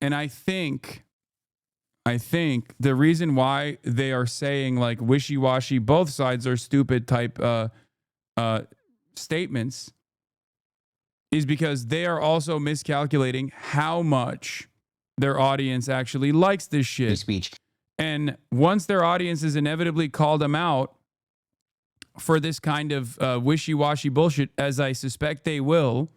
And I think the reason why they are saying like wishy-washy, both sides are stupid type statements is because they are also miscalculating how much their audience actually likes this shit. Speech. And once their audience has inevitably called them out for this kind of wishy-washy bullshit, as I suspect they will,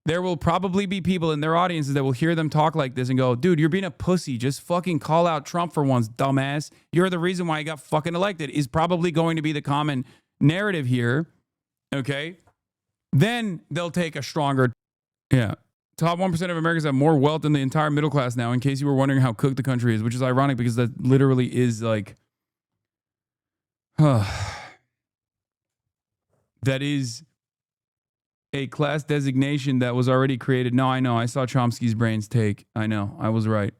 there will probably be people in their audiences that will hear them talk like this and go, dude, you're being a pussy. Just fucking call out Trump for once, dumbass. You're the reason why he got fucking elected, is probably going to be the common narrative here. Okay? Then they'll take a stronger... Yeah. Top 1% of Americans have more wealth than the entire middle class now, in case you were wondering how cooked the country is, which is ironic because that literally is like... that is a class designation that was already created. No, I know. I saw Chomsky's brains take. I know. I was right.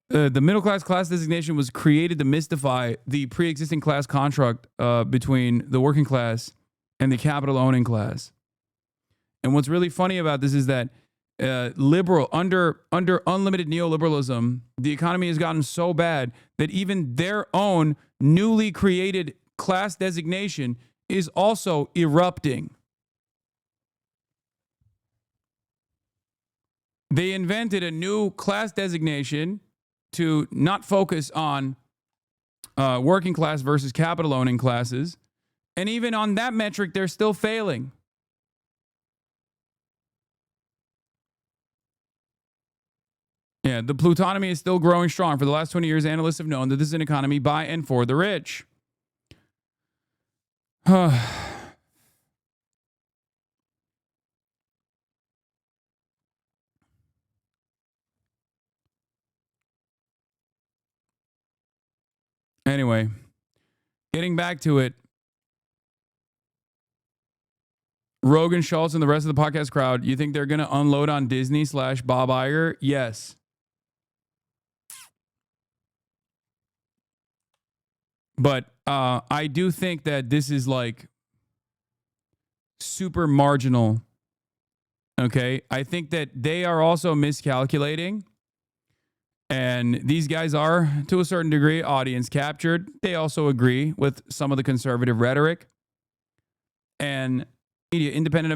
The middle class designation was created to mystify the pre-existing class construct between the working class and the capital owning class. And what's really funny about this is that under unlimited neoliberalism, the economy has gotten so bad that even their own newly created class designation is also erupting. They invented a new class designation to not focus on working class versus capital owning classes. And even on that metric, they're still failing. Yeah, the plutonomy is still growing strong. For the last 20 years, analysts have known that this is an economy by and for the rich. Anyway, getting back to it. Rogan, Schultz, and the rest of the podcast crowd, you think they're going to unload on Disney / Bob Iger? Yes. But I do think that this is like super marginal. Okay? I think that they are also miscalculating. And these guys are, to a certain degree, audience captured. They also agree with some of the conservative rhetoric. And media, independent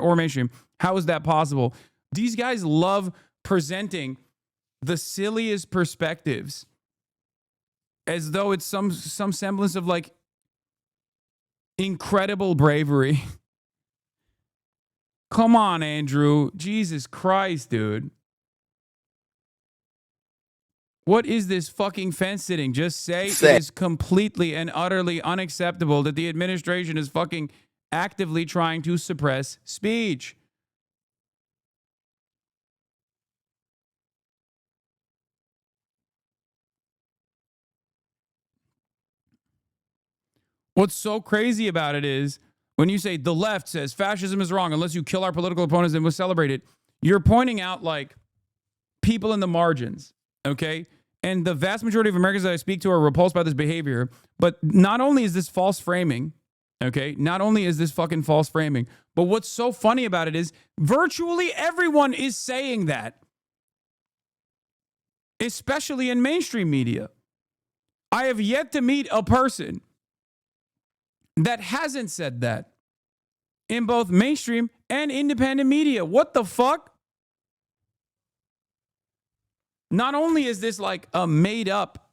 or mainstream. How is that possible? These guys love presenting the silliest perspectives as though it's some semblance of like incredible bravery. Come on, Andrew. Jesus Christ, dude. What is this fucking fence sitting? Just say it is completely and utterly unacceptable that the administration is fucking actively trying to suppress speech. What's so crazy about it is when you say the left says fascism is wrong unless you kill our political opponents and we'll celebrate it, you're pointing out like people in the margins, okay? And the vast majority of Americans that I speak to are repulsed by this behavior. But not only is this false framing, okay? Not only is this fucking false framing, but what's so funny about it is virtually everyone is saying that, especially in mainstream media. I have yet to meet a person that hasn't said that in both mainstream and independent media. What the fuck? Not only is this like a made up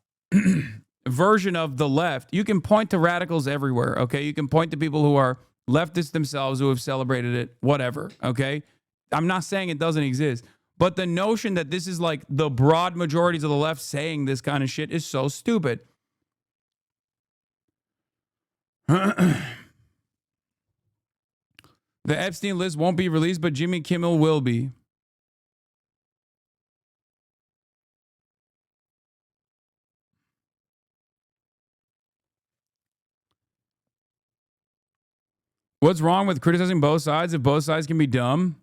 version of the left, you can point to radicals everywhere, okay? You can point to people who are leftists themselves who have celebrated it, whatever, okay? I'm not saying it doesn't exist, but the notion that this is like the broad majorities of the left saying this kind of shit is so stupid. The Epstein list won't be released, but Jimmy Kimmel will be. What's wrong with criticizing both sides if both sides can be dumb?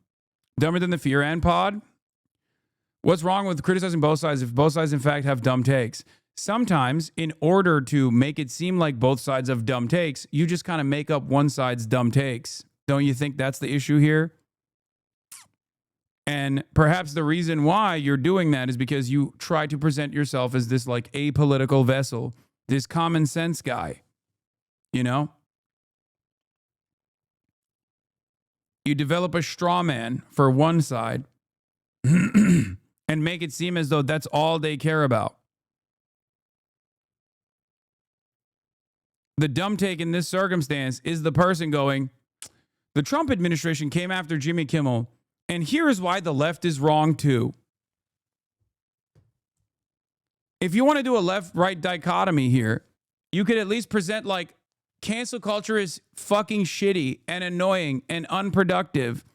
Dumber than the Fear and Pod? What's wrong with criticizing both sides if both sides, in fact, have dumb takes? Sometimes, in order to make it seem like both sides have dumb takes, you just kind of make up one side's dumb takes. Don't you think that's the issue here? And perhaps the reason why you're doing that is because you try to present yourself as this like apolitical vessel, this common sense guy, you know? You develop a straw man for one side and make it seem as though that's all they care about. The dumb take in this circumstance is the person going, the Trump administration came after Jimmy Kimmel, and here is why the left is wrong too. If you want to do a left-right dichotomy here, you could at least present like cancel culture is fucking shitty and annoying and unproductive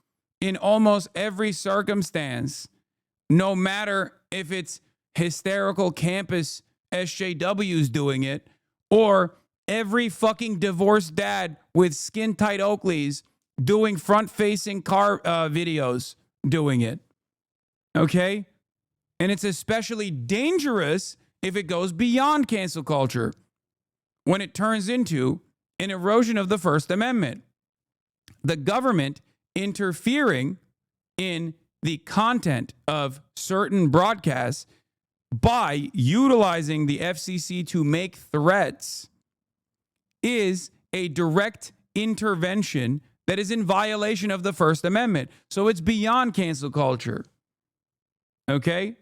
in almost every circumstance, no matter if it's hysterical campus SJWs doing it or every fucking divorced dad with skin-tight Oakleys doing front-facing car videos doing it. Okay? And it's especially dangerous if it goes beyond cancel culture, when it turns into an erosion of the First Amendment. The government interfering in the content of certain broadcasts by utilizing the FCC to make threats is a direct intervention that is in violation of the First Amendment. So it's beyond cancel culture. Okay?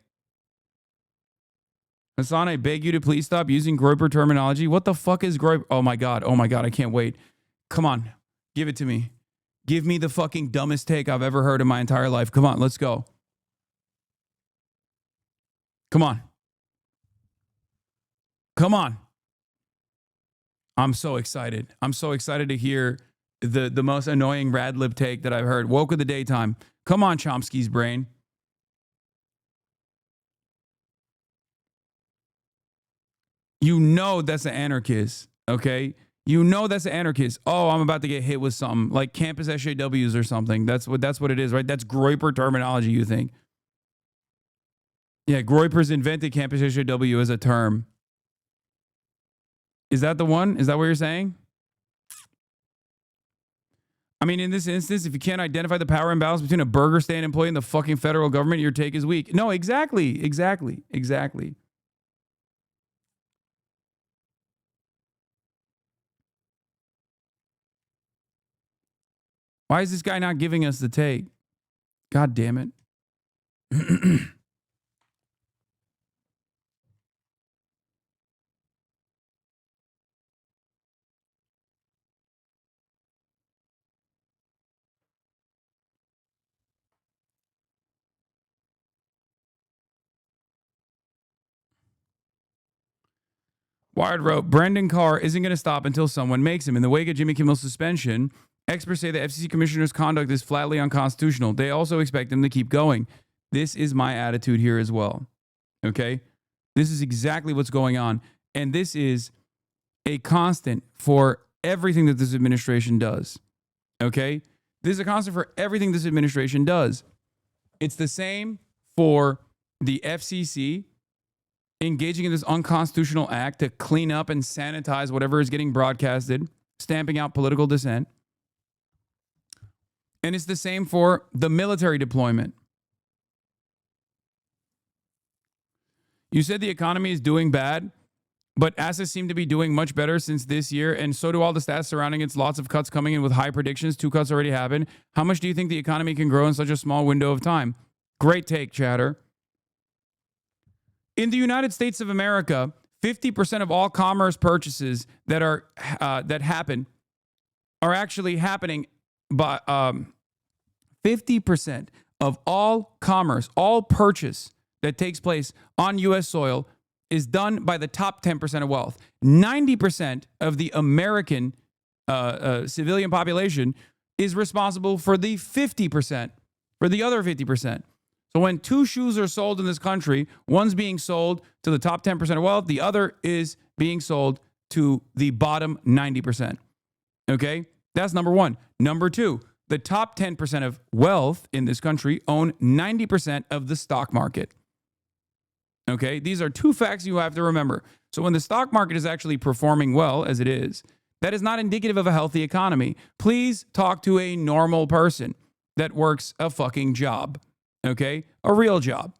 Hasan, I beg you to please stop using Groyper terminology. What the fuck is Groyper? Oh my God, I can't wait. Come on, give it to me. Give me the fucking dumbest take I've ever heard in my entire life. Come on, let's go. Come on. Come on. I'm so excited. I'm so excited to hear the most annoying rad lib take that I've heard. Woke of the daytime. Come on, Chomsky's brain. You know that's an anarchist, okay? You know that's an anarchist. Oh, I'm about to get hit with something like campus SJWs or something. That's what it is, right? That's Groyper terminology, you think. Yeah, Groyper's invented campus SJW as a term. Is that the one? Is that what you're saying? I mean, in this instance, if you can't identify the power imbalance between a burger stand employee and the fucking federal government, your take is weak. No, exactly. Why is this guy not giving us the take? God damn it. Wired wrote, Brendan Carr isn't going to stop until someone makes him. In the wake of Jimmy Kimmel's suspension, experts say the FCC commissioner's conduct is flatly unconstitutional. They also expect him to keep going. This is my attitude here as well. Okay? This is exactly what's going on. And this is a constant for everything that this administration does. Okay? This is a constant for everything this administration does. It's the same for the FCC engaging in this unconstitutional act to clean up and sanitize whatever is getting broadcasted, stamping out political dissent. And it's the same for the military deployment. You said the economy is doing bad, but assets seem to be doing much better since this year, and so do all the stats surrounding it. Lots of cuts coming in with high predictions. 2 cuts already happened. How much do you think the economy can grow in such a small window of time? Great take, chatter. In the United States of America, 50% of all commerce purchases that happen are actually happening by 50% of all commerce, all purchase that takes place on U.S. soil is done by the top 10% of wealth. 90% of the American civilian population is responsible for the 50%, for the other 50%. So when 2 shoes are sold in this country, one's being sold to the top 10% of wealth, the other is being sold to the bottom 90%. Okay? That's number one. Number two, the top 10% of wealth in this country own 90% of the stock market. Okay? These are 2 facts you have to remember. So when the stock market is actually performing well, as it is, that is not indicative of a healthy economy. Please talk to a normal person that works a fucking job. Okay? A real job.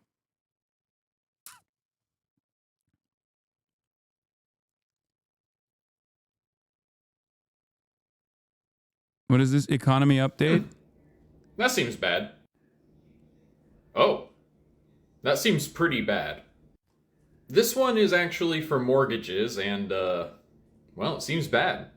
What is this economy update? That seems bad. Oh, that seems pretty bad. This one is actually for mortgages, and, well, it seems bad.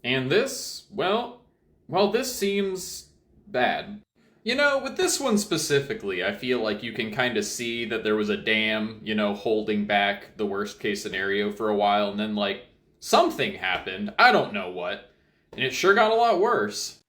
And this, well, this seems bad. You know, with this one specifically, I feel like you can kind of see that there was a dam, holding back the worst case scenario for a while, and then, like, something happened. I don't know what. And it sure got a lot worse.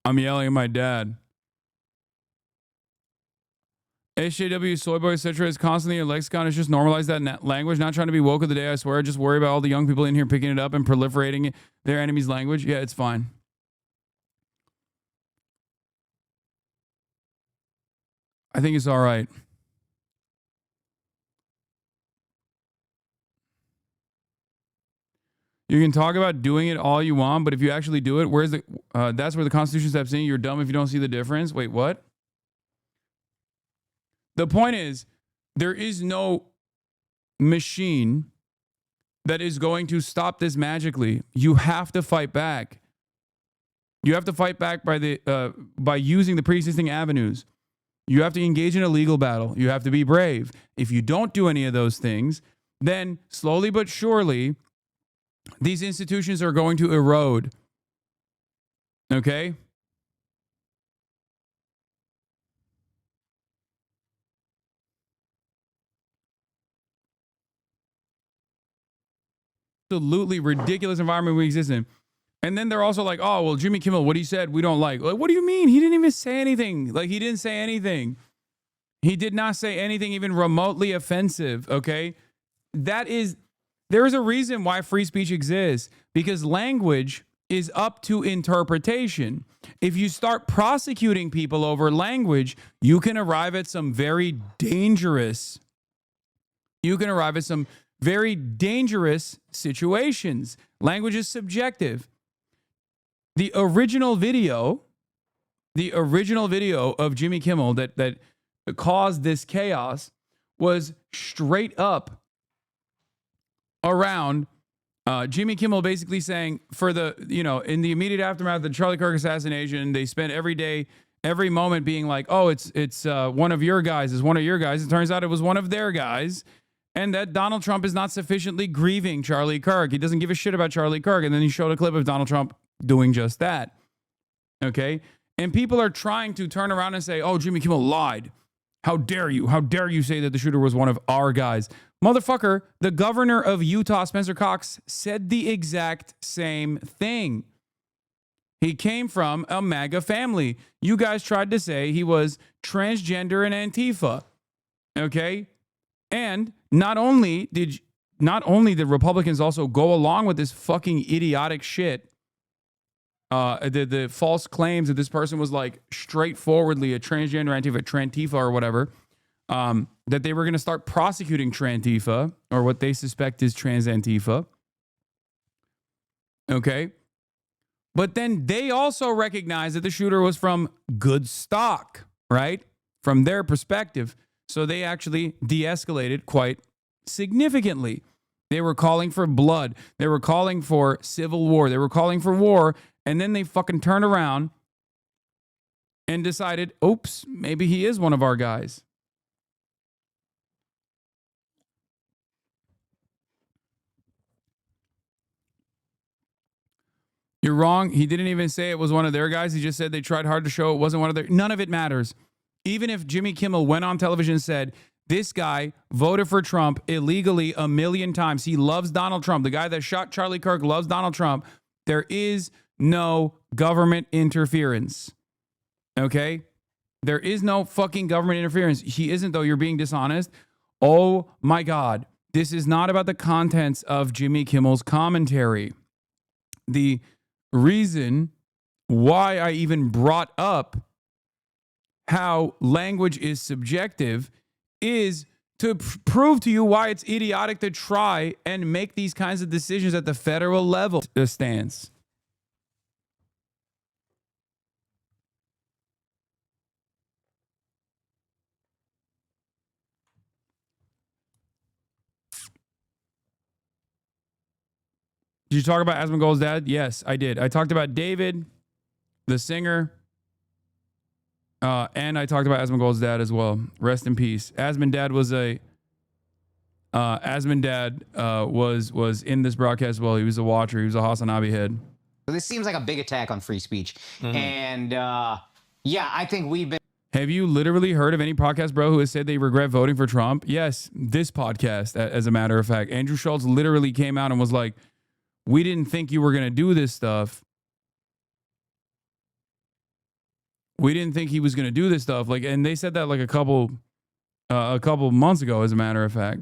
I'm yelling at my dad. HJW, soy boy, etc. is constantly in your lexicon. It's just normalize that language. Not trying to be woke of the day, I swear. Just worry about all the young people in here picking it up and proliferating their enemy's language. Yeah, it's fine. I think it's all right. You can talk about doing it all you want, but if you actually do it, that's where the Constitution steps in. You're dumb if you don't see the difference. Wait, what? The point is, there is no machine that is going to stop this magically. You have to fight back. You have to fight back by using the pre-existing avenues. You have to engage in a legal battle. You have to be brave. If you don't do any of those things, then slowly but surely, these institutions are going to erode. Okay? Absolutely ridiculous environment we exist in. And then they're also like, oh, well, Jimmy Kimmel, what he said, we don't like. Like, what do you mean? He didn't even say anything. Like, he didn't say anything. He did not say anything even remotely offensive, okay? There is a reason why free speech exists, because language is up to interpretation. If you start prosecuting people over language, you can arrive at some very dangerous situations. Language is subjective. The original video of Jimmy Kimmel that caused this chaos was straight up around Jimmy Kimmel basically saying, in the immediate aftermath of the Charlie Kirk assassination, they spent every moment being like, oh, it's one of your guys. It's one of your guys. It turns out it was one of their guys. And that Donald Trump is not sufficiently grieving Charlie Kirk. He doesn't give a shit about Charlie Kirk. And then he showed a clip of Donald Trump doing just that. Okay? And people are trying to turn around and say, oh, Jimmy Kimmel lied. How dare you? How dare you say that the shooter was one of our guys? Motherfucker, the governor of Utah, Spencer Cox, said the exact same thing. He came from a MAGA family. You guys tried to say he was transgender and Antifa. Okay? And not only did Republicans also go along with this fucking idiotic shit, the false claims that this person was like straightforwardly a transgender Trantifa or whatever, that they were going to start prosecuting Trantifa or what they suspect is trans Antifa. Okay. But then they also recognize that the shooter was from good stock, right? From their perspective. So they actually de-escalated quite significantly. They were calling for blood. They were calling for civil war. They were calling for war. And then they fucking turned around and decided, oops, maybe he is one of our guys. You're wrong. He didn't even say it was one of their guys. He just said they tried hard to show it wasn't one of their. None of it matters. Even if Jimmy Kimmel went on television and said, this guy voted for Trump illegally 1 million times. He loves Donald Trump. The guy that shot Charlie Kirk loves Donald Trump. There is no government interference. Okay? There is no fucking government interference. He isn't, though. You're being dishonest. Oh my God. This is not about the contents of Jimmy Kimmel's commentary. The reason why I even brought up how language is subjective is to prove to you why it's idiotic to try and make these kinds of decisions at the federal level stance. Did you talk about Asmongold's dad? Yes, I did. I talked about David, the singer, and I talked about Asmongold's dad as well. Rest in peace. Asmon dad was was in this broadcast as well. He was a watcher. He was a Hasan head. This seems like a big attack on free speech. And yeah, I think we've been. Have you literally heard of any podcast, bro, who has said they regret voting for Trump? Yes, this podcast, as a matter of fact. Andrew Schultz literally came out and was like, we didn't think you were going to do this stuff. We didn't think he was going to do this stuff. Like, and they said that like a couple months ago, as a matter of fact.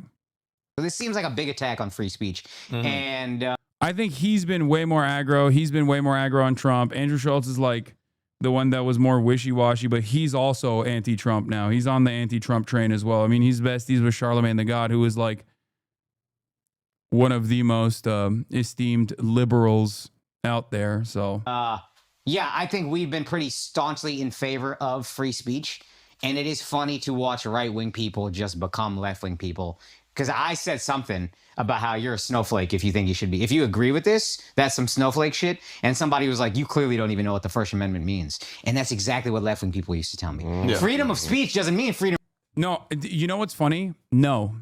This seems like a big attack on free speech. And I think he's been way more aggro. He's been way more aggro on Trump. Andrew Schultz is like the one that was more wishy-washy, but he's also anti-Trump now. He's on the anti-Trump train as well. I mean, he's besties with Charlemagne the God, who is like one of the most esteemed liberals out there. So yeah, I think we've been pretty staunchly in favor of free speech. And it is funny to watch right-wing people just become left-wing people. Because I said something about how you're a snowflake if you think you should be. If you agree with this, that's some snowflake shit. And somebody was like, you clearly don't even know what the First Amendment means. And that's exactly what left-wing people used to tell me. Freedom of speech doesn't mean freedom. No, you know what's funny? No.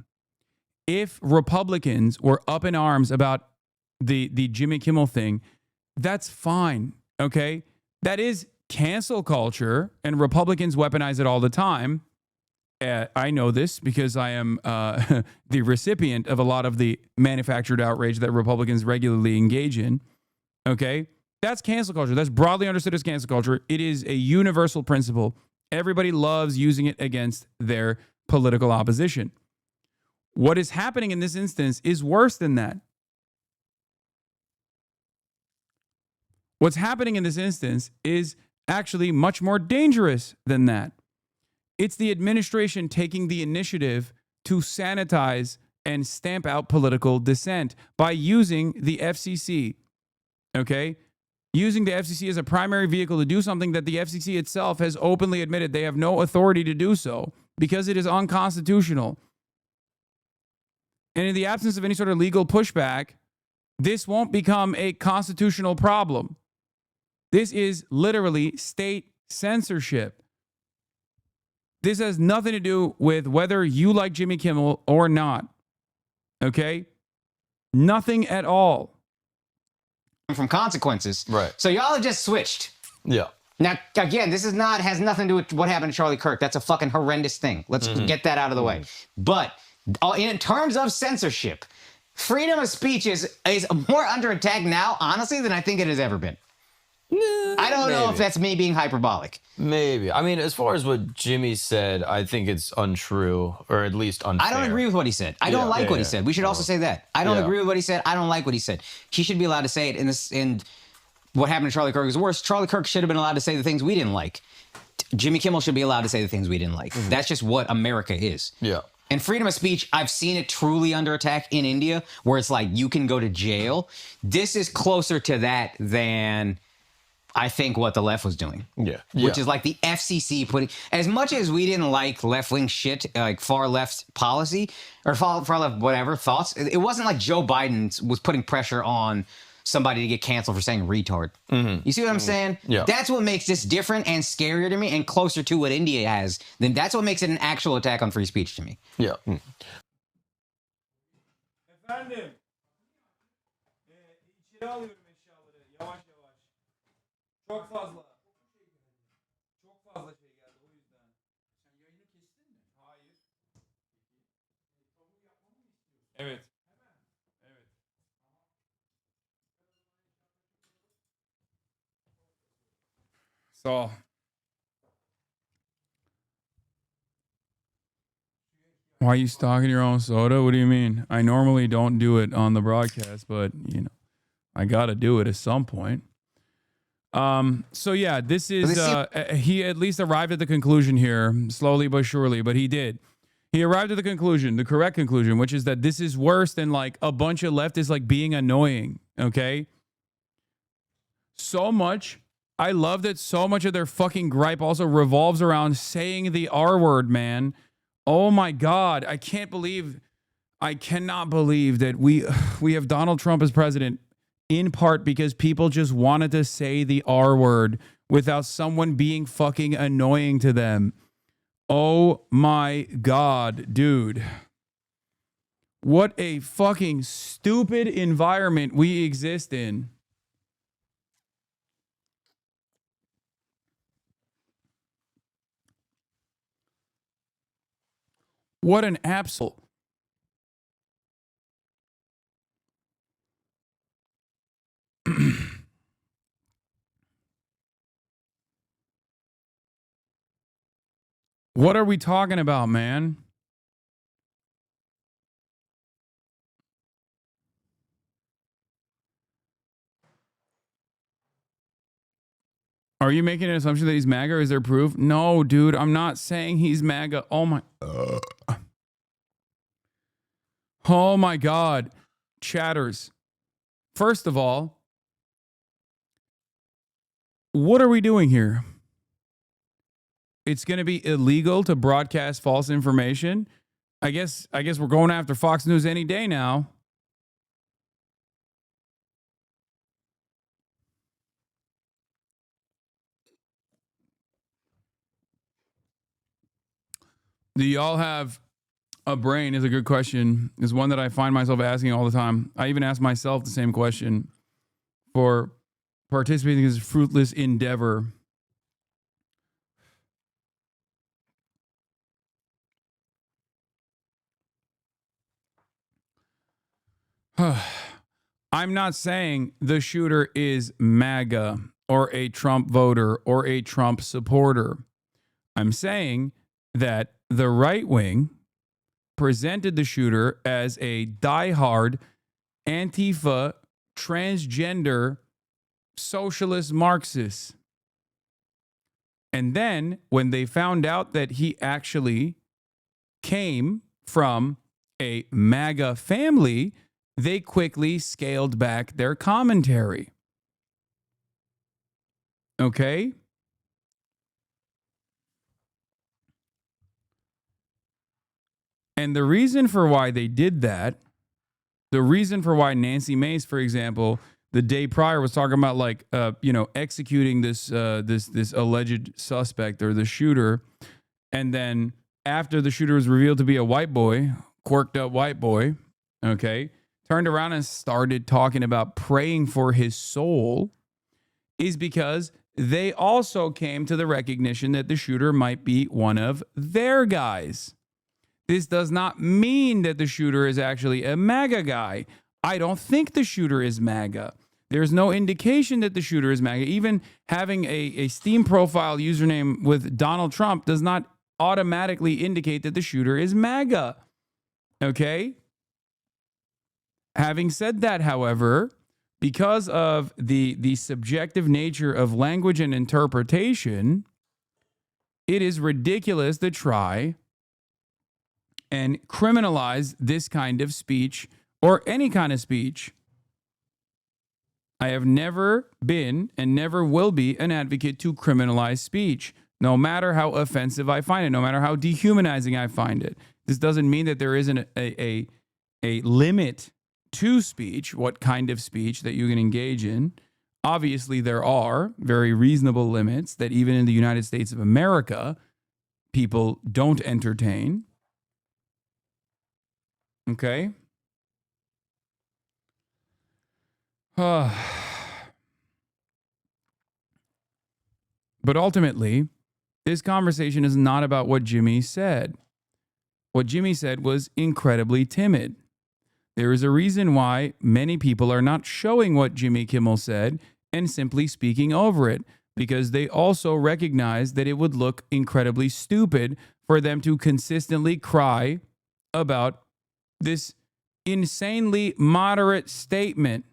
If Republicans were up in arms about the Jimmy Kimmel thing, that's fine, okay? That is cancel culture, and Republicans weaponize it all the time. I know this because I am the recipient of a lot of the manufactured outrage that Republicans regularly engage in, okay? That's cancel culture. That's broadly understood as cancel culture. It is a universal principle. Everybody loves using it against their political opposition. What is happening in this instance is worse than that. What's happening in this instance is actually much more dangerous than that. It's the administration taking the initiative to sanitize and stamp out political dissent by using the FCC, okay? Using the FCC as a primary vehicle to do something that the FCC itself has openly admitted they have no authority to do so because it is unconstitutional. And in the absence of any sort of legal pushback, this won't become a constitutional problem. This is literally state censorship. This has nothing to do with whether you like Jimmy Kimmel or not. Okay? Nothing at all. From consequences. Right. So y'all have just switched. Yeah. Now, again, this is not has nothing to do with what happened to Charlie Kirk. That's a fucking horrendous thing. Let's get that out of the way. But in terms of censorship, freedom of speech is more under attack now, honestly, than I think it has ever been. I don't know if that's me being hyperbolic. Maybe. I mean, as far as what Jimmy said, I think it's untrue, or at least unfair. I don't agree with what he said. I don't like what he said. We should also say that. I don't agree with what he said. I don't like what he said. He should be allowed to say it. And what happened to Charlie Kirk is worse. Charlie Kirk should have been allowed to say the things we didn't like. Jimmy Kimmel should be allowed to say the things we didn't like. That's just what America is. Yeah. And freedom of speech, I've seen it truly under attack in India, where it's like you can go to jail. This is closer to that than I think what the left was doing. Yeah. Which is like the FCC putting, as much as we didn't like left-wing shit, like far left policy or far left whatever thoughts, it wasn't like Joe Biden was putting pressure on somebody to get canceled for saying retard. You see what I'm saying? Yeah. That's what makes this different and scarier to me and closer to what India has. Then that's what makes it an actual attack on free speech to me. Yeah. Efendim. İçeri alıyorum eşyaları. Yavaş yavaş. Çok fazla. Çok fazla şey geldi o yüzden. Sen yayını kestin mi? Hayır. Evet. Evet. So. Why are you stocking your own soda? What do you mean? I normally don't do it on the broadcast, but you know, I got to do it at some point. So yeah, this is he at least arrived at the conclusion here, slowly but surely, but he did. He arrived at the conclusion, the correct conclusion, which is that this is worse than like a bunch of leftists like being annoying, okay? So much, I love that so much of their fucking gripe also revolves around saying the R word, man. Oh my God, I cannot believe that we have Donald Trump as president in part because people just wanted to say the R word without someone being fucking annoying to them. Oh my God, dude. What a fucking stupid environment we exist in. What an absolute. What are we talking about, man? Are you making an assumption that he's MAGA or is there proof? No, dude, I'm not saying he's MAGA. Oh my. Oh my God. Chatters. First of all, what are we doing here? It's going to be illegal to broadcast false information. I guess we're going after Fox News any day now. Do y'all have a brain? Is a good question. Is one that I find myself asking all the time. I even ask myself the same question for participating in this fruitless endeavor. I'm not saying the shooter is MAGA or a Trump voter or a Trump supporter. I'm saying that the right wing presented the shooter as a diehard Antifa transgender socialist Marxist. And then when they found out that he actually came from a MAGA family, they quickly scaled back their commentary. Okay? And the reason for why they did that, the reason for why Nancy Mace, for example, the day prior was talking about like, executing this alleged suspect or the shooter, and then after the shooter was revealed to be a white boy, quirked up white boy, okay, turned around and started talking about praying for his soul, is because they also came to the recognition that the shooter might be one of their guys. This does not mean that the shooter is actually a MAGA guy. I don't think the shooter is MAGA. There's no indication that the shooter is MAGA. Even having a Steam profile username with Donald Trump does not automatically indicate that the shooter is MAGA. Okay? Having said that, however, because of the subjective nature of language and interpretation, it is ridiculous to try and criminalize this kind of speech or any kind of speech. I have never been and never will be an advocate to criminalize speech, no matter how offensive I find it, no matter how dehumanizing I find it. This doesn't mean that there isn't a limit to speech, what kind of speech that you can engage in. Obviously, there are very reasonable limits that even in the United States of America, people don't entertain. Okay? But ultimately, this conversation is not about what Jimmy said. What Jimmy said was incredibly timid. There is a reason why many people are not showing what Jimmy Kimmel said and simply speaking over it, because they also recognize that it would look incredibly stupid for them to consistently cry about this insanely moderate statement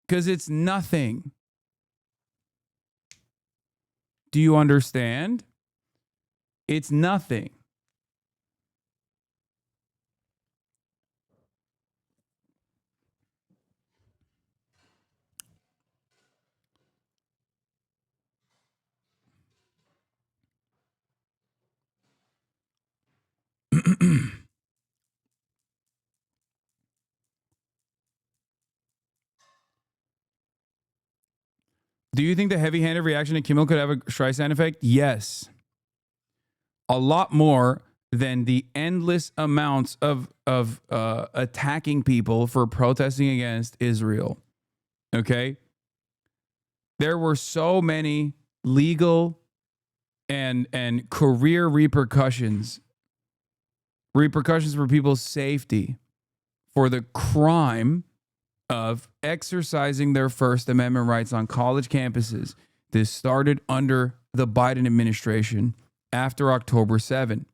because it's nothing. Do you understand? It's nothing. Do you think the heavy-handed reaction to Kimmel could have a Streisand effect? Yes. A lot more than the endless amounts of attacking people for protesting against Israel. Okay? There were so many legal and career repercussions for people's safety for the crime of exercising their First Amendment rights on college campuses. This started under the Biden administration after October 7.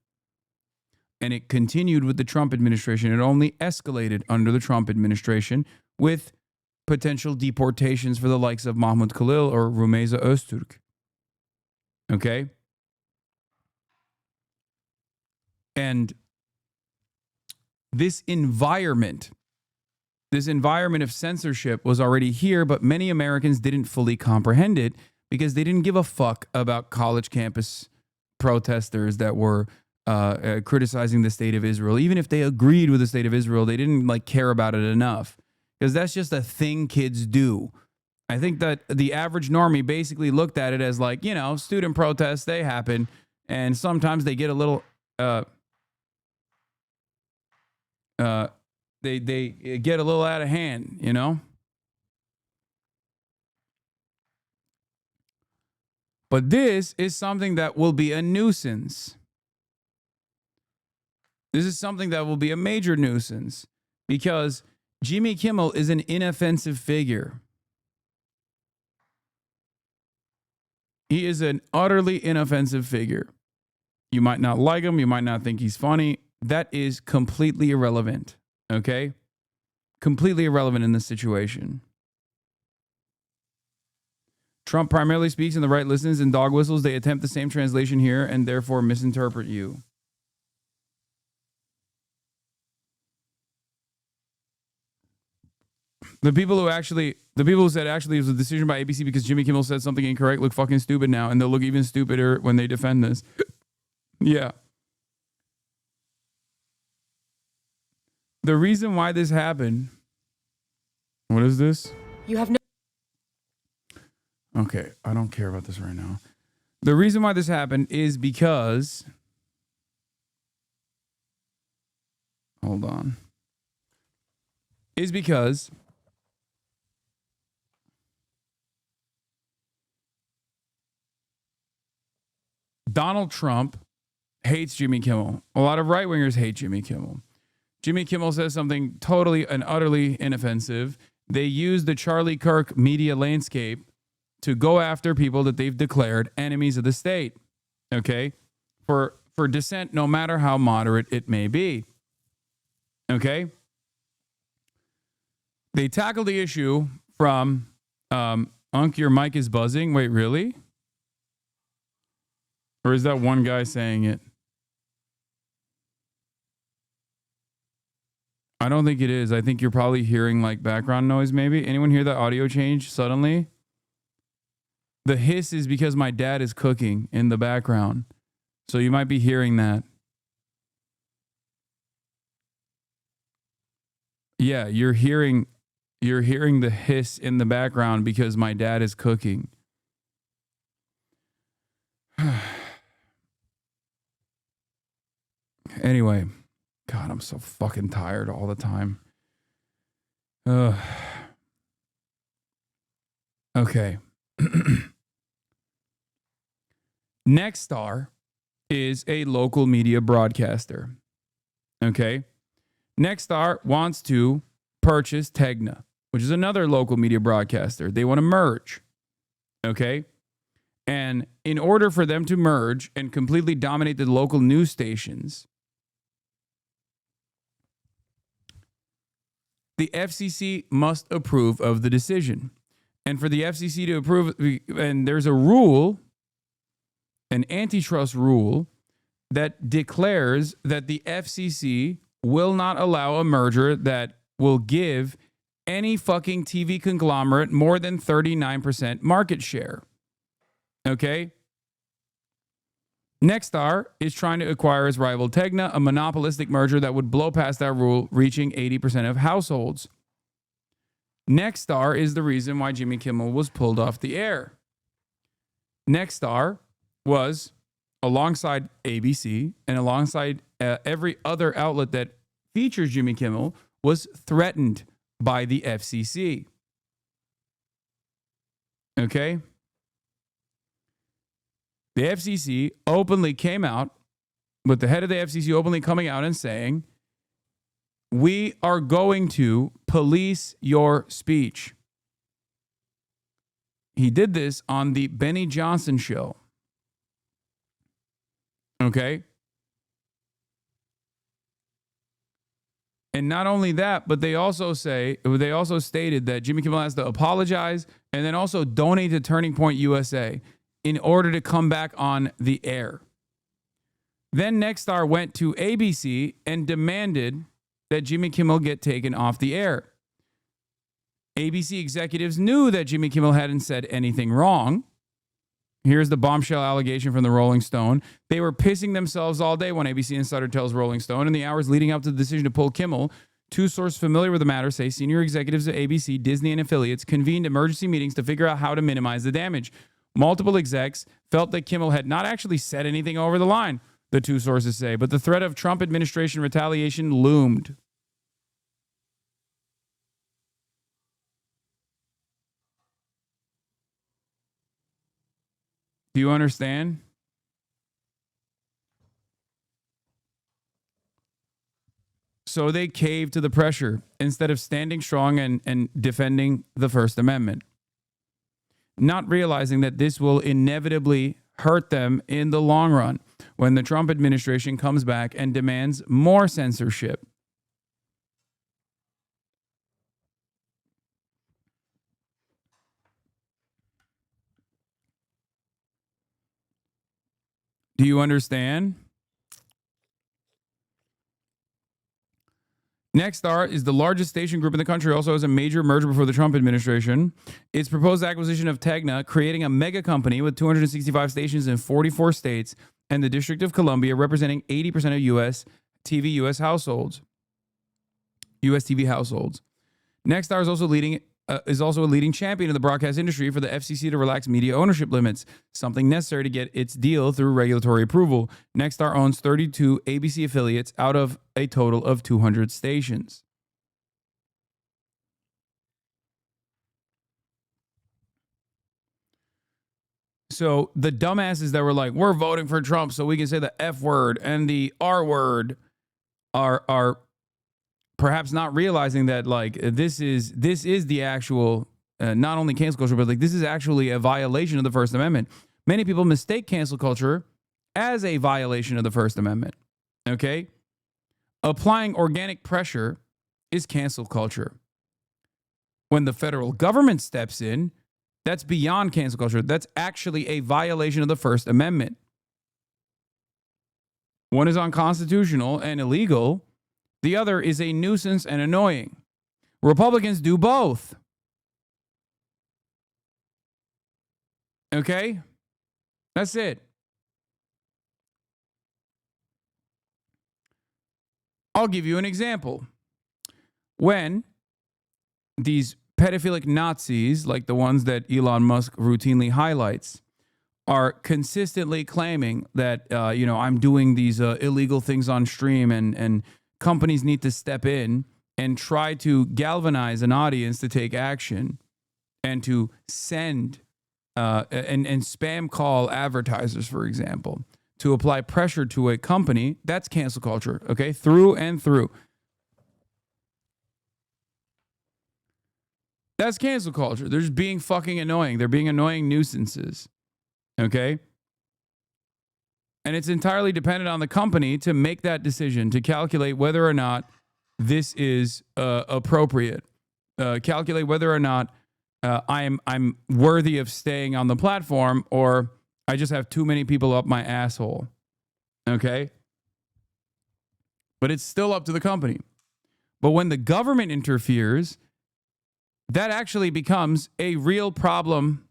And it continued with the Trump administration. It only escalated under the Trump administration with potential deportations for the likes of Mahmoud Khalil or Rumeysa Öztürk. Okay? And this environment of censorship was already here, but many Americans didn't fully comprehend it because they didn't give a fuck about college campus protesters that were criticizing the state of Israel. Even if they agreed with the state of Israel, they didn't care about it enough because that's just a thing kids do. I think that the average normie basically looked at it as student protests, they happen, and sometimes they get a little they get a little out of hand, But this is something that will be a nuisance. This is something that will be a major nuisance because Jimmy Kimmel is an inoffensive figure. He is an utterly inoffensive figure. You might not like him. You might not think he's funny. That is completely irrelevant. Okay? Completely irrelevant in this situation. Trump primarily speaks and the right listens and dog whistles. They attempt the same translation here and therefore misinterpret you. The people who said actually it was a decision by ABC because Jimmy Kimmel said something incorrect look fucking stupid now, and they'll look even stupider when they defend this. Yeah. The reason why this happened. What is this? You have no. Okay, I don't care about this right now. The reason why this happened is because. Hold on. Is because. Donald Trump hates Jimmy Kimmel. A lot of right-wingers hate Jimmy Kimmel. Jimmy Kimmel says something totally and utterly inoffensive. They use the Charlie Kirk media landscape to go after people that they've declared enemies of the state, okay? For dissent, no matter how moderate it may be, okay? They tackle the issue from, Unc, your mic is buzzing. Wait, really? Or is that one guy saying it? I don't think it is. I think you're probably hearing background noise maybe. Anyone hear that audio change suddenly? The hiss is because my dad is cooking in the background. So you might be hearing that. Yeah, you're hearing the hiss in the background because my dad is cooking. Anyway, God, I'm so fucking tired all the time. Okay. Nexstar is a local media broadcaster. Okay. Nexstar wants to purchase Tegna, which is another local media broadcaster. They want to merge. Okay. And in order for them to merge and completely dominate the local news stations, the FCC must approve of the decision. And for the FCC to approve, and there's a rule, an antitrust rule, that declares that the FCC will not allow a merger that will give any fucking TV conglomerate more than 39% market share. Okay? Nexstar is trying to acquire its rival Tegna, a monopolistic merger that would blow past that rule, reaching 80% of households. Nexstar is the reason why Jimmy Kimmel was pulled off the air. Nexstar was, alongside ABC and alongside every other outlet that features Jimmy Kimmel, was threatened by the FCC. Okay? The FCC openly came out, with the head of the FCC openly coming out and saying, we are going to police your speech. He did this on the Benny Johnson show. Okay? And not only that, but they also stated that Jimmy Kimmel has to apologize and then also donate to Turning Point USA in order to come back on the air. Then Nexstar went to ABC and demanded that Jimmy Kimmel get taken off the air. ABC executives knew that Jimmy Kimmel hadn't said anything wrong. Here's the bombshell allegation from the Rolling Stone. They were pissing themselves all day when ABC Insider tells Rolling Stone. In the hours leading up to the decision to pull Kimmel, two sources familiar with the matter say senior executives at ABC, Disney, and affiliates convened emergency meetings to figure out how to minimize the damage. Multiple execs felt that Kimmel had not actually said anything over the line, the two sources say, but the threat of Trump administration retaliation loomed. Do you understand? So they caved to the pressure instead of standing strong and defending the First Amendment, not realizing that this will inevitably hurt them in the long run when the Trump administration comes back and demands more censorship. Do you understand? Nexstar is the largest station group in the country, also has a major merger before the Trump administration. Its proposed acquisition of Tegna, creating a mega company with 265 stations in 44 states and the District of Columbia, representing 80% of U.S. TV households. Nexstar is also a leading champion in the broadcast industry for the FCC to relax media ownership limits, something necessary to get its deal through regulatory approval. Nexstar owns 32 ABC affiliates out of a total of 200 stations. So the dumbasses that were like, we're voting for Trump so we can say the F word and the R word are perhaps not realizing that like this is the actual not only cancel culture, but like this is actually a violation of the First Amendment. Many people mistake cancel culture as a violation of the First Amendment. Okay? Applying organic pressure is cancel culture. When the federal government steps in, that's beyond cancel culture. That's actually a violation of the First Amendment. One is unconstitutional and illegal. The other is a nuisance and annoying. Republicans do both. Okay? That's it. I'll give you an example. When these pedophilic Nazis, like the ones that Elon Musk routinely highlights, are consistently claiming that, I'm doing these illegal things on stream and companies need to step in and try to galvanize an audience to take action and to send and spam call advertisers, for example, to apply pressure to a company. That's cancel culture, okay? Through and through. That's cancel culture. They're just being fucking annoying. They're being annoying nuisances, okay? And it's entirely dependent on the company to make that decision, to calculate whether or not this is appropriate. Calculate whether or not I'm worthy of staying on the platform, or I just have too many people up my asshole. Okay? But it's still up to the company. But when the government interferes, that actually becomes a real problem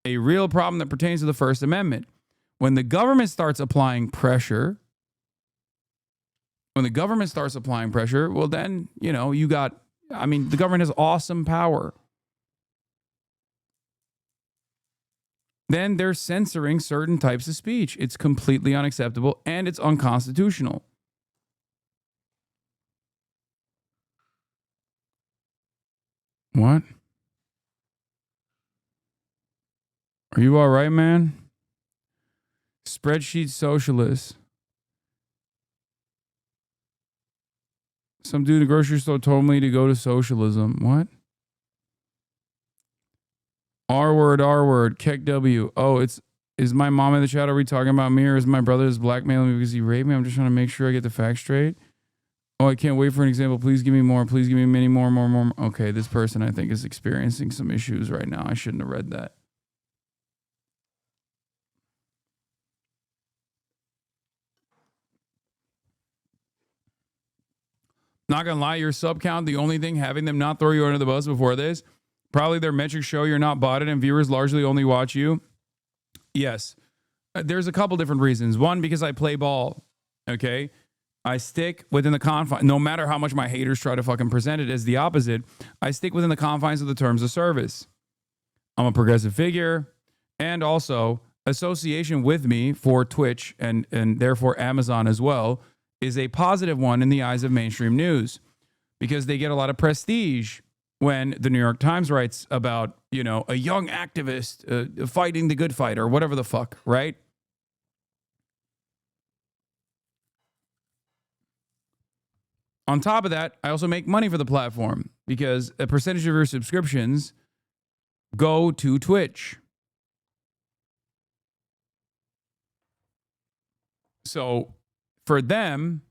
that pertains to the First Amendment. When the government starts applying pressure, well, then, the government has awesome power. Then they're censoring certain types of speech. It's completely unacceptable and it's unconstitutional. What? Are you all right, man? Spreadsheet socialist. Some dude at the grocery store told me to go to socialism. What? R word, Keck W. Oh, is my mom in the chat? Are we talking about me, or is my brother blackmailing me because he raped me? I'm just trying to make sure I get the facts straight. Oh, I can't wait for an example. Please give me more. Please give me many more. Okay, this person I think is experiencing some issues right now. I shouldn't have read that. Not gonna lie, your sub count, the only thing having them not throw you under the bus before this, probably their metrics show you're not botted and viewers largely only watch you. Yes. There's a couple different reasons. One, because I play ball. Okay. I stick within the confines, no matter how much my haters try to fucking present it as the opposite, I stick within the confines of the terms of service. I'm a progressive figure, and also association with me for Twitch and therefore Amazon as well is a positive one in the eyes of mainstream news, because they get a lot of prestige when the New York Times writes about, a young activist fighting the good fight or whatever the fuck, right? On top of that, I also make money for the platform because a percentage of your subscriptions go to Twitch. So for them,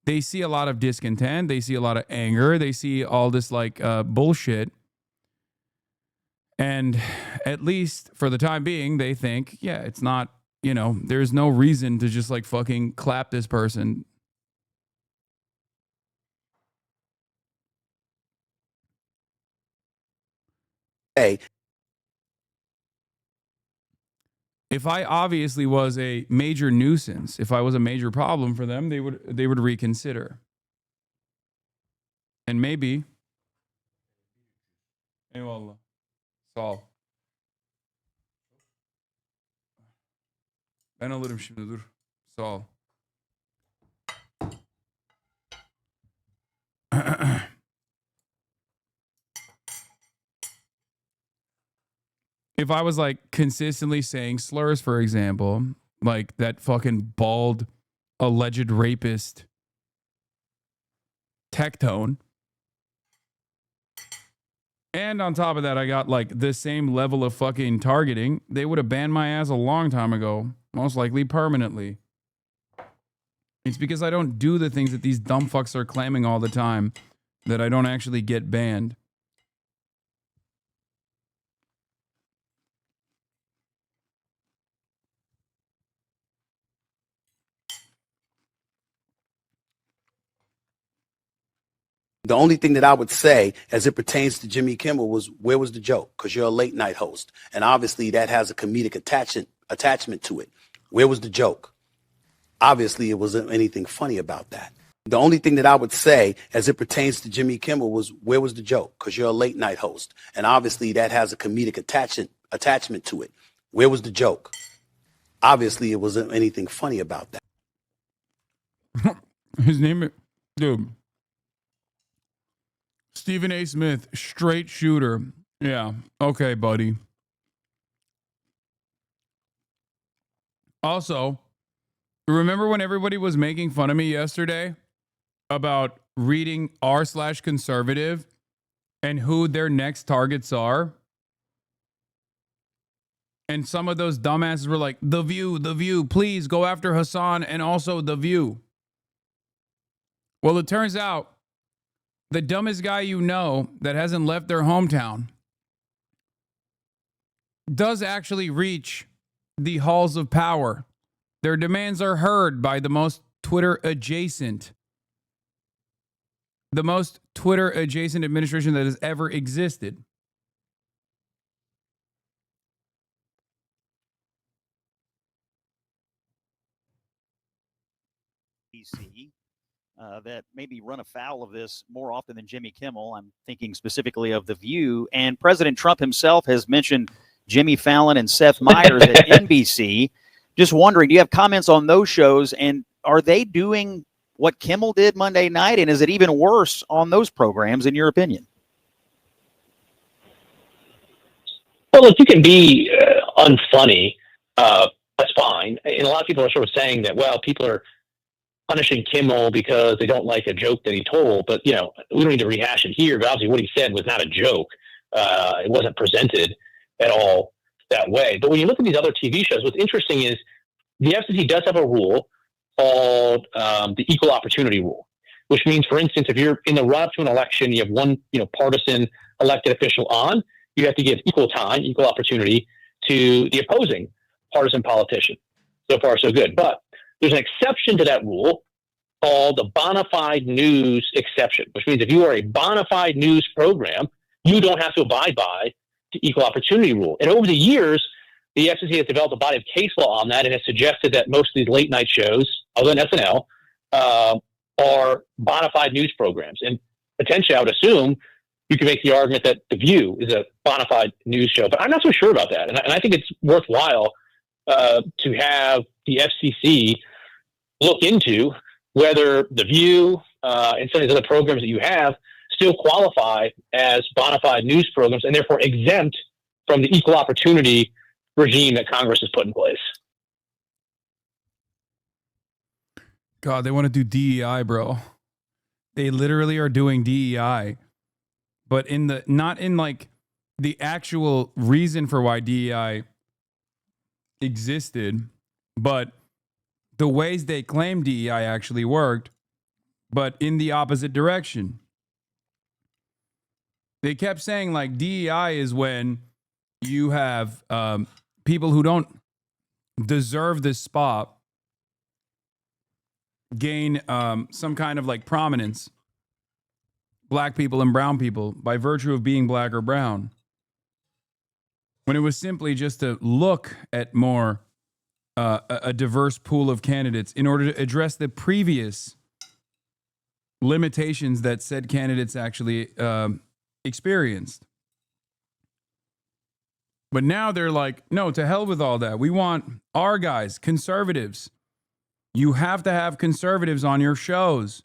they see a lot of discontent. They see a lot of anger. They see all this bullshit. And at least for the time being, they think, yeah, it's not, there's no reason to just fucking clap this person. Hey. If I obviously was a major nuisance, if I was a major problem for them, they would reconsider. And maybe. Eyvallah. Sağ ol. Ben alırım şimdi, dur. Sağ ol. If I was consistently saying slurs, for example, like that fucking bald alleged rapist Tectone, and on top of that I got the same level of fucking targeting, they would have banned my ass a long time ago, most likely permanently. It's because I don't do the things that these dumb fucks are claiming all the time that I don't actually get banned. The only thing that I would say as it pertains to Jimmy Kimmel was, where was the joke? Because you're a late night host. And obviously that has a comedic attachment to it. Where was the joke? Obviously it wasn't anything funny about that. The only thing that I would say as it pertains to Jimmy Kimmel was, where was the joke? Because you're a late night host. And obviously that has a comedic attachment to it. Where was the joke? Obviously it wasn't anything funny about that. His name is, dude. Stephen A. Smith, straight shooter. Yeah. Okay, buddy. Also, remember when everybody was making fun of me yesterday about reading r/conservative and who their next targets are? And some of those dumbasses were like, The View, please go after Hasan and also The View. Well, it turns out the dumbest guy you know that hasn't left their hometown does actually reach the halls of power. Their demands are heard by the most Twitter adjacent administration that has ever existed. DC that maybe run afoul of this more often than Jimmy Kimmel. I'm thinking specifically of The View. And President Trump himself has mentioned Jimmy Fallon and Seth Meyers at NBC. Just wondering, do you have comments on those shows? And are they doing what Kimmel did Monday night? And is it even worse on those programs, in your opinion? Well, look, you can be unfunny. That's fine. And a lot of people are sort of saying that, well, people are punishing Kimmel because they don't like a joke that he told. But, we don't need to rehash it here. But obviously what he said was not a joke. It wasn't presented at all that way. But when you look at these other TV shows, what's interesting is the FCC does have a rule called the equal opportunity rule, which means, for instance, if you're in the run-up to an election, you have one partisan elected official on, you have to give equal time, equal opportunity to the opposing partisan politician. So far, so good. But there's an exception to that rule called the bona fide news exception, which means if you are a bona fide news program, you don't have to abide by the equal opportunity rule. And over the years, the FCC has developed a body of case law on that and has suggested that most of these late night shows, other than SNL, are bona fide news programs. And potentially, I would assume you could make the argument that The View is a bona fide news show. But I'm not so sure about that. And I think it's worthwhile to have the FCC look into whether The View and some of these other programs that you have still qualify as bona fide news programs and therefore exempt from the equal opportunity regime that Congress has put in place. God, they want to do DEI, bro. They literally are doing DEI, but not in like the actual reason for why DEI existed, but the ways they claim DEI actually worked, but in the opposite direction. They kept saying like DEI is when you have people who don't deserve this spot gain some kind of like prominence, black people and brown people, by virtue of being black or brown, when it was simply just to look at more a diverse pool of candidates in order to address the previous limitations that said candidates actually experienced. But now they're like, no, to hell with all that. We want our guys, conservatives. You have to have conservatives on your shows.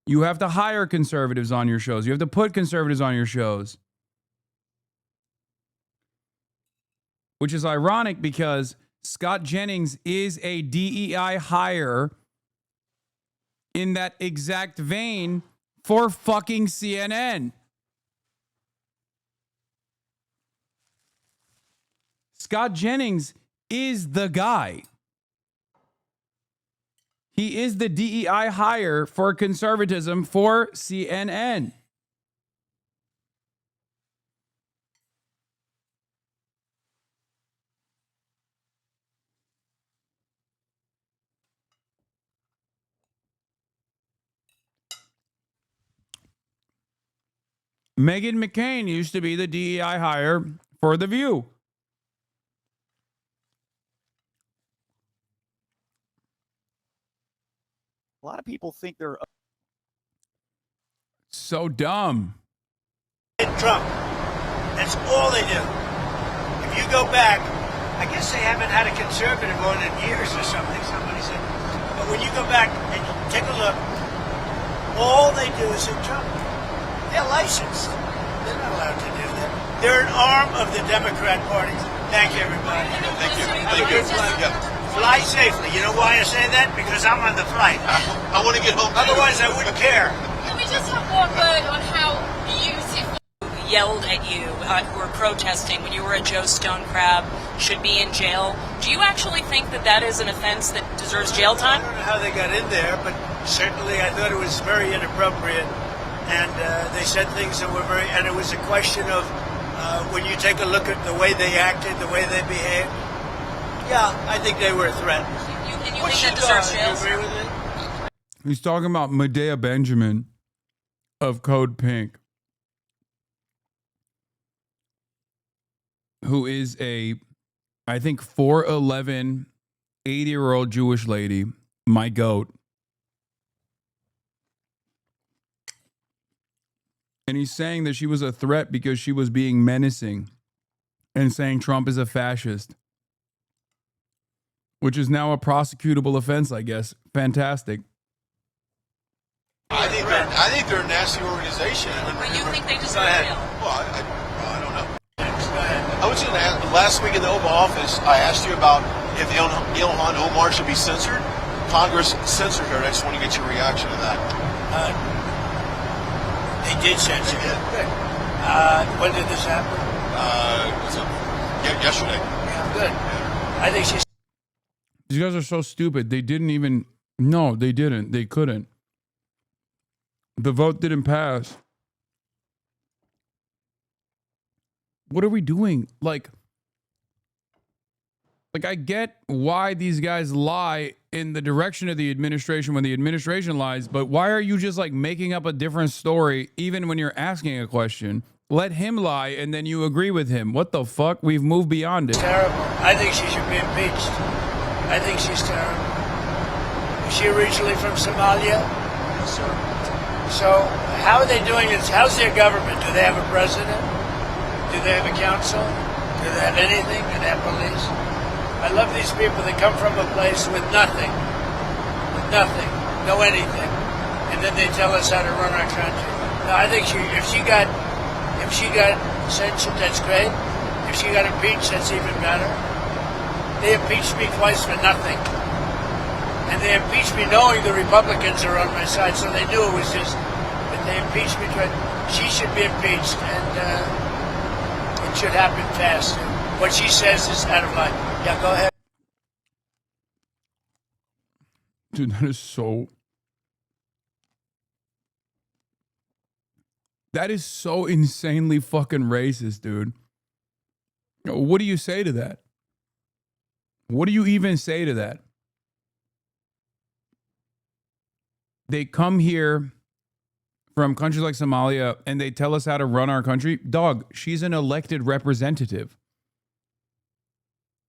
You have to hire conservatives on your shows. You have to put conservatives on your shows. Which is ironic because Scott Jennings is a DEI hire in that exact vein for fucking CNN. Scott Jennings is the guy. He is the DEI hire for conservatism for CNN. Meghan McCain used to be the DEI hire for The View. A lot of people think they're so dumb. Trump. That's all they do. If you go back, I guess they haven't had a conservative on in years or something, somebody said. But when you go back and take a look, all they do is say Trump. They're licensed. They're not allowed to do that. They're an arm of the Democrat Party. Thank you, everybody. Thank you. Thank you. Fly safely. You know why I say that? Because I'm on the flight. I want to get home. Otherwise, I wouldn't care. Can we just have one word on how beautiful yelled at you who were protesting when you were a Joe Stone crab should be in jail? Do you actually think that that is an offense that deserves jail time? I don't know how they got in there, but certainly I thought it was very inappropriate. and they said things that were very, and it was a question of when you take a look at the way they acted, the way they behaved, yeah, I think they were a threat. You think that deserves jail? You agree with me? He's talking about Medea Benjamin of Code Pink, who is I think 4'11", 80-year-old Jewish lady, my goat. And he's saying that she was a threat because she was being menacing and saying Trump is a fascist, which is now a prosecutable offense, I guess. Fantastic. I think they're a nasty organization. But you think they deserve jail? Well, I don't know. I was going to ask, last week in the Oval Office, I asked you about if the Ilhan Omar should be censored. Congress censored her. I just want to get your reaction to that. They did censor it. Good. When did this happen? Yesterday. Yeah, good. I think she's. These guys are so stupid. They didn't even. No, they didn't. They couldn't. The vote didn't pass. What are we doing? Like I get why these guys lie in the direction of the administration when the administration lies, but why are you just like making up a different story even when you're asking a question? Let him lie and then you agree with him. What the fuck? We've moved beyond it. Terrible. I think she should be impeached. I think she's terrible. Is she originally from Somalia? Yes, sir. So how are they doing this? How's their government? Do they have a president? Do they have a council? Do they have anything? Do they have police? I love these people that come from a place with nothing, no anything, and then they tell us how to run our country. No, I think if she got censured, that's great. If she got impeached, that's even better. They impeached me twice for nothing, and they impeached me knowing the Republicans are on my side, so they knew it was just. But they impeached me twice. She should be impeached, and it should happen fast. What she says is out of line. Yeah, go ahead. Dude, that is so insanely fucking racist, dude. What do you say to that? What do you even say to that? They come here from countries like Somalia and they tell us how to run our country. Dog, she's an elected representative.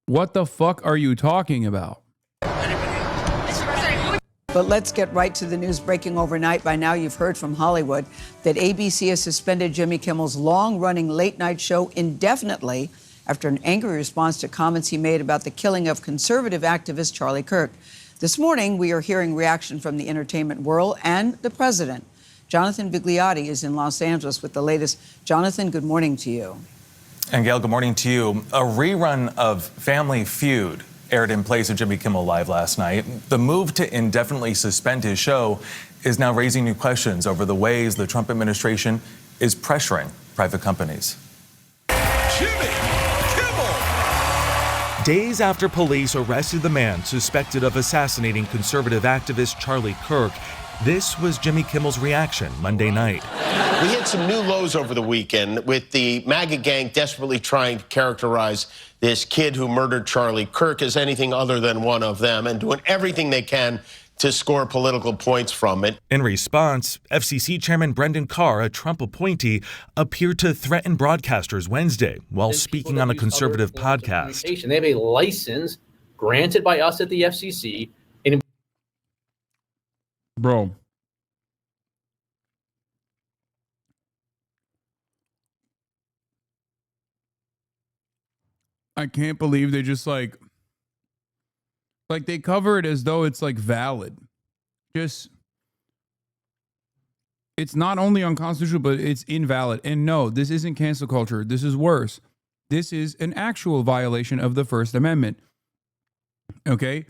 What the fuck are you talking about? But let's get right to the news breaking overnight. By now, you've heard from Hollywood that ABC has suspended Jimmy Kimmel's long-running late-night show indefinitely after an angry response to comments he made about the killing of conservative activist Charlie Kirk. This morning, we are hearing reaction from the entertainment world and the president. Jonathan Vigliotti is in Los Angeles with the latest. Jonathan, good morning to you. And Gail, good morning to you. A rerun of Family Feud aired in place of Jimmy Kimmel Live last night. The move to indefinitely suspend his show is now raising new questions over the ways the Trump administration is pressuring private companies. Jimmy Kimmel! Days after police arrested the man suspected of assassinating conservative activist Charlie Kirk, this was Jimmy Kimmel's reaction Monday night. We hit some new lows over the weekend with the MAGA gang desperately trying to characterize this kid who murdered Charlie Kirk as anything other than one of them and doing everything they can to score political points from it. In response, FCC Chairman Brendan Carr, a Trump appointee, appeared to threaten broadcasters Wednesday while speaking on a conservative podcast. They have a license granted by us at the FCC. Bro. I can't believe they just like they cover it as though it's like valid. Just, it's not only unconstitutional, but it's invalid. And no, this isn't cancel culture. This is worse. This is an actual violation of the First Amendment. Okay?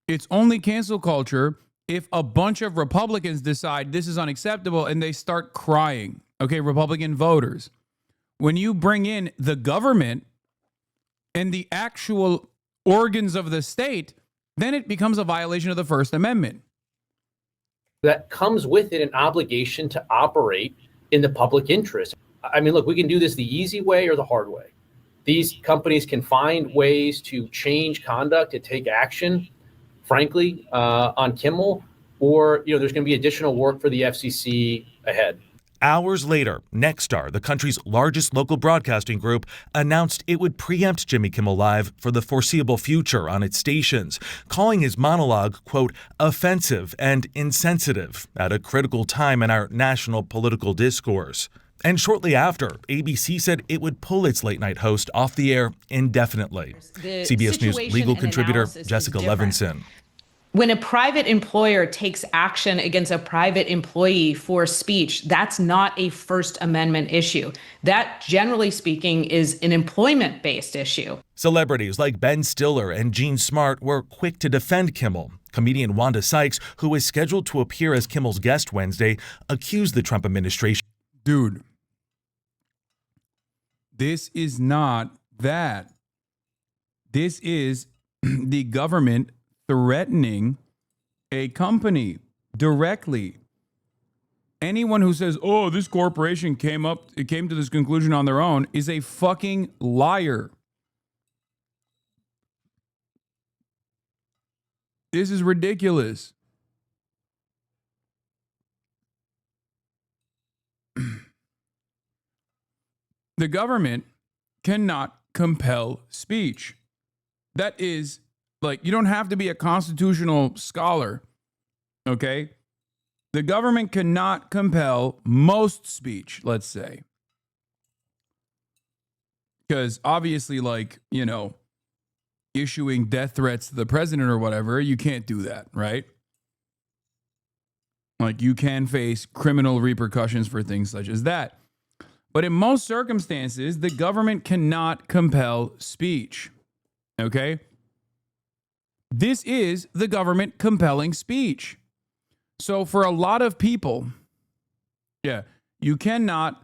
It's only cancel culture if a bunch of Republicans decide this is unacceptable and they start crying. Okay, Republican voters. When you bring in the government and the actual organs of the state, then it becomes a violation of the First Amendment. that comes with it an obligation to operate in the public interest. I mean, look, we can do this the easy way or the hard way. These companies can find ways to change conduct, to take action, frankly, on Kimmel, or there's going to be additional work for the FCC ahead. Hours later, Nexstar, the country's largest local broadcasting group, announced it would preempt Jimmy Kimmel Live for the foreseeable future on its stations, calling his monologue, quote, offensive and insensitive at a critical time in our national political discourse. And shortly after, ABC said it would pull its late-night host off the air indefinitely. CBS News legal contributor Jessica Levinson. When a private employer takes action against a private employee for speech, that's not a First Amendment issue. That, generally speaking, is an employment-based issue. Celebrities like Ben Stiller and Gene Smart were quick to defend Kimmel. Comedian Wanda Sykes, who was scheduled to appear as Kimmel's guest Wednesday, accused the Trump administration. Dude, this is not that. This is the government threatening a company directly. Anyone who says, oh, this corporation came to this conclusion on their own is a fucking liar. This is ridiculous. The government cannot compel speech. That is, like, you don't have to be a constitutional scholar, okay? The government cannot compel most speech, let's say. Because obviously, like, issuing death threats to the president or whatever, you can't do that, right? Like, you can face criminal repercussions for things such as that. But in most circumstances, the government cannot compel speech, okay? This is the government compelling speech. So for a lot of people, you cannot,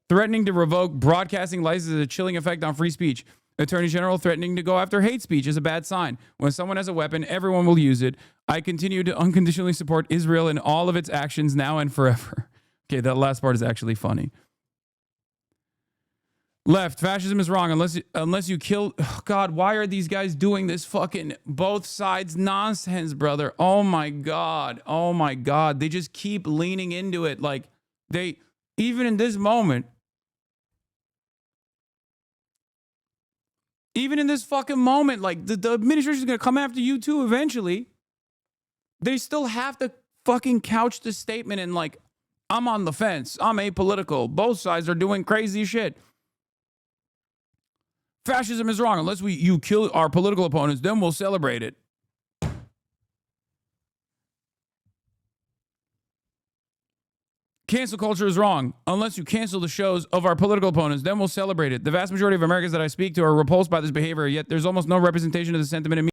threatening to revoke broadcasting license has a chilling effect on free speech. Attorney General threatening to go after hate speech is a bad sign. When someone has a weapon, everyone will use it. I continue to unconditionally support Israel in all of its actions now and forever. Okay, that last part is actually funny. Left, fascism is wrong unless you kill. Oh God, why are these guys doing this fucking both sides nonsense, brother? Oh my God. Oh my God. They just keep leaning into it. Like even in this moment, even in this fucking moment, like the administration is going to come after you too eventually. They still have to fucking couch the statement in like, I'm on the fence. I'm apolitical. Both sides are doing crazy shit. Fascism is wrong. Unless you kill our political opponents, then we'll celebrate it. Cancel culture is wrong. Unless you cancel the shows of our political opponents, then we'll celebrate it. The vast majority of Americans that I speak to are repulsed by this behavior, yet there's almost no representation of the sentiment in media.